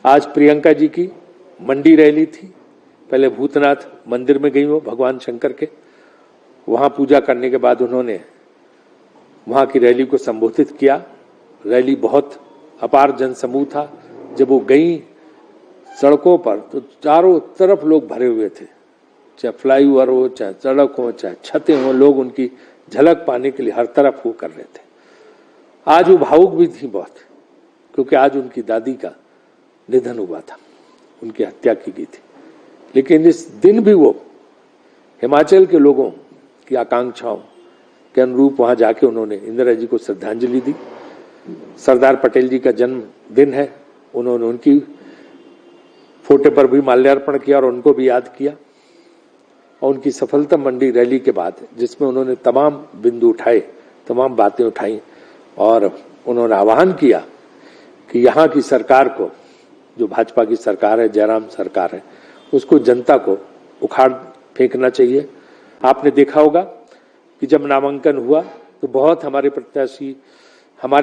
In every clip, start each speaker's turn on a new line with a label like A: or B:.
A: आज प्रियंका जी की मंडी रैली थी, पहले भूतनाथ मंदिर में गई वो भगवान शंकर के, वहां पूजा करने के बाद उन्होंने वहां की रैली को संबोधित किया। रैली बहुत अपार जनसमूह था। जब वो गई सड़कों पर तो चारों तरफ लोग भरे हुए थे, चाहे फ्लाईओवर हो, चाहे सड़क हो, चाहे छतें हो, लोग उनकी झलक पाने के लिए हर तरफ वो कर रहे थे। आज वो भावुक भी थी बहुत, क्योंकि आज उनकी दादी का निधन हुआ था, उनकी हत्या की गई थी। लेकिन इस दिन भी वो हिमाचल के लोगों की आकांक्षाओं के अनुरूप वहां जाके उन्होंने इंदिरा जी को श्रद्धांजलि दी। सरदार पटेल जी का जन्म दिन है, उन्होंने उनकी फोटो पर भी माल्यार्पण किया और उनको भी याद किया। और उनकी सफलता मंडी रैली के बाद, जिसमें उन्होंने तमाम बिंदु उठाए, तमाम बातें उठाई और उन्होंने आह्वान किया कि यहाँ की सरकार को, जो भाजपा की सरकार है, जयराम सरकार है, उसको जनता को उखाड़ फेंकना चाहिए। आपने देखा होगा कि जब नामांकन हुआ तो बहुत हमारे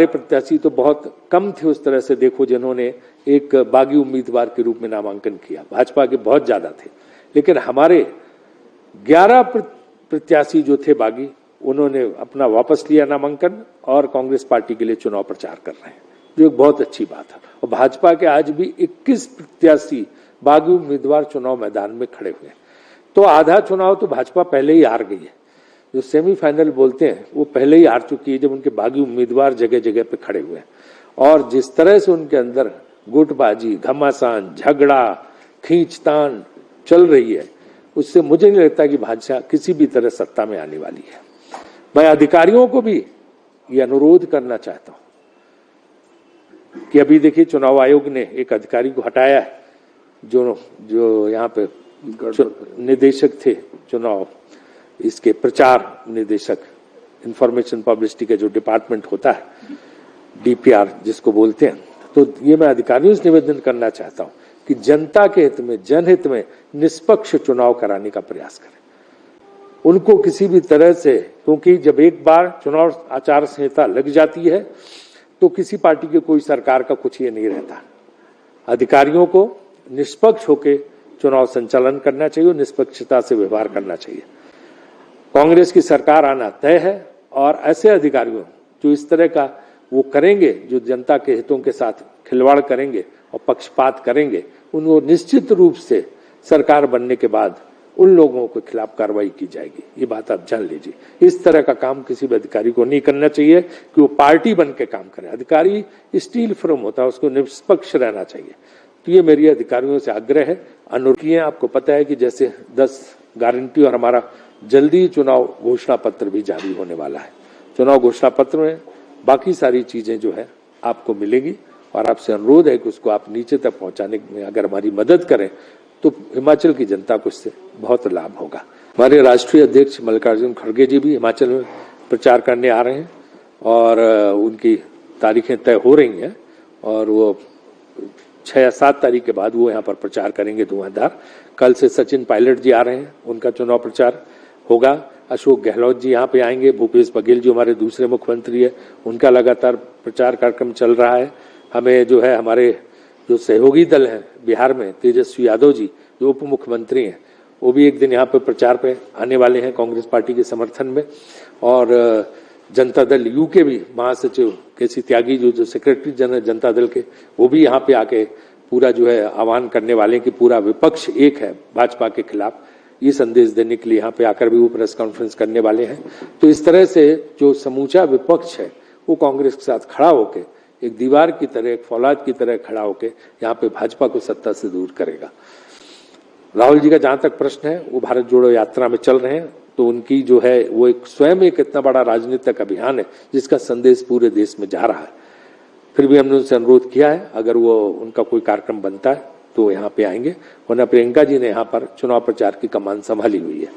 A: प्रत्याशी तो बहुत कम थे उस तरह से देखो, जिन्होंने एक बागी उम्मीदवार के रूप में नामांकन किया। भाजपा के बहुत ज्यादा थे, लेकिन हमारे 11 प्रत्याशी जो थे बागी, उन्होंने अपना वापस लिया नामांकन और कांग्रेस पार्टी के लिए चुनाव प्रचार कर रहे हैं, जो एक बहुत अच्छी बात है। और भाजपा के आज भी 21 प्रत्याशी बागी उम्मीदवार चुनाव मैदान में खड़े हुए हैं। तो आधा चुनाव तो भाजपा पहले ही हार गई है। जो सेमीफाइनल बोलते हैं वो पहले ही हार चुकी है, जब उनके बागी उम्मीदवार जगह जगह पे खड़े हुए हैं। और जिस तरह से उनके अंदर गुटबाजी, घमासान, झगड़ा, खींचतान चल रही है, उससे मुझे नहीं लगता कि भाजपा किसी भी तरह सत्ता में आने वाली है। मैं अधिकारियों को भी ये अनुरोध करना चाहता हूं कि अभी देखिए चुनाव आयोग ने एक अधिकारी को हटाया है, जो यहाँ पे निदेशक थे, चुनाव इसके प्रचार निदेशक, इंफॉर्मेशन पब्लिसिटी का जो डिपार्टमेंट होता है, डीपीआर जिसको बोलते हैं। तो ये मैं अधिकारियों से निवेदन करना चाहता हूं कि जनता के हित में, जनहित में निष्पक्ष चुनाव कराने का प्रयास करें। उनको किसी भी तरह से, क्योंकि जब एक बार चुनाव आचार संहिता लग जाती है तो किसी पार्टी के कोई सरकार का कुछ ये नहीं रहता। अधिकारियों को निष्पक्ष होकर चुनाव संचालन करना चाहिए, निष्पक्षता से व्यवहार करना चाहिए। कांग्रेस की सरकार आना तय है और ऐसे अधिकारियों जो इस तरह का वो करेंगे, जो जनता के हितों के साथ खिलवाड़ करेंगे और पक्षपात करेंगे, उनको निश्चित रूप से सरकार बनने के बाद उन लोगों के खिलाफ कार्रवाई की जाएगी। ये बात आप जान लीजिए। इस तरह का काम किसी भी अधिकारी को नहीं करना चाहिए कि वो पार्टी बन के काम करे। अधिकारी स्टील फ्रेम होता है, उसको निष्पक्ष रहना चाहिए। तो ये मेरी अधिकारियों से आग्रह है, अनुरोध है। आपको पता है कि जैसे 10 गारंटी और हमारा जल्दी चुनाव घोषणा पत्र भी जारी होने वाला है। चुनाव घोषणा पत्र में बाकी सारी चीजें जो है आपको मिलेगी और आपसे अनुरोध है कि उसको आप नीचे तक पहुंचाने में अगर हमारी मदद करें तो हिमाचल की जनता को इससे बहुत लाभ होगा। हमारे राष्ट्रीय अध्यक्ष मल्लिकार्जुन खड़गे जी भी हिमाचल में प्रचार करने आ रहे हैं और उनकी तारीखें तय हो रही हैं और वो 6 या 7 तारीख के बाद वो यहाँ पर प्रचार करेंगे धुआंधार। कल से सचिन पायलट जी आ रहे हैं, उनका चुनाव प्रचार होगा। अशोक गहलोत जी यहाँ पे आएंगे। भूपेश बघेल जो हमारे दूसरे मुख्यमंत्री है, उनका लगातार प्रचार कार्यक्रम चल रहा है। हमें जो है हमारे जो सहयोगी दल है बिहार में, तेजस्वी यादव जी जो उप मुख्यमंत्री हैं, वो भी एक दिन यहाँ पे प्रचार पे आने वाले हैं कांग्रेस पार्टी के समर्थन में। और जनता दल यू के भी महासचिव केसी त्यागी जो सेक्रेटरी जनरल जनता दल के, वो भी यहाँ पे आके पूरा जो है आह्वान करने वाले कि पूरा विपक्ष एक है भाजपा के खिलाफ, ये संदेश देने के लिए यहाँ पे आकर भी वो प्रेस कॉन्फ्रेंस करने वाले हैं। तो इस तरह से जो समूचा विपक्ष है वो कांग्रेस के साथ खड़ा होके एक दीवार की तरह, एक फौलाद की तरह खड़ा होके यहाँ पे भाजपा को सत्ता से दूर करेगा। राहुल जी का जहां तक प्रश्न है, वो भारत जोड़ो यात्रा में चल रहे हैं, तो उनकी जो है वो एक स्वयं एक इतना बड़ा राजनीतिक अभियान है जिसका संदेश पूरे देश में जा रहा है। फिर भी हमने उनसे अनुरोध किया है, अगर वो उनका कोई कार्यक्रम बनता है तो यहाँ पे आएंगे, वरना प्रियंका जी ने यहाँ पर चुनाव प्रचार की कमान संभाली हुई है।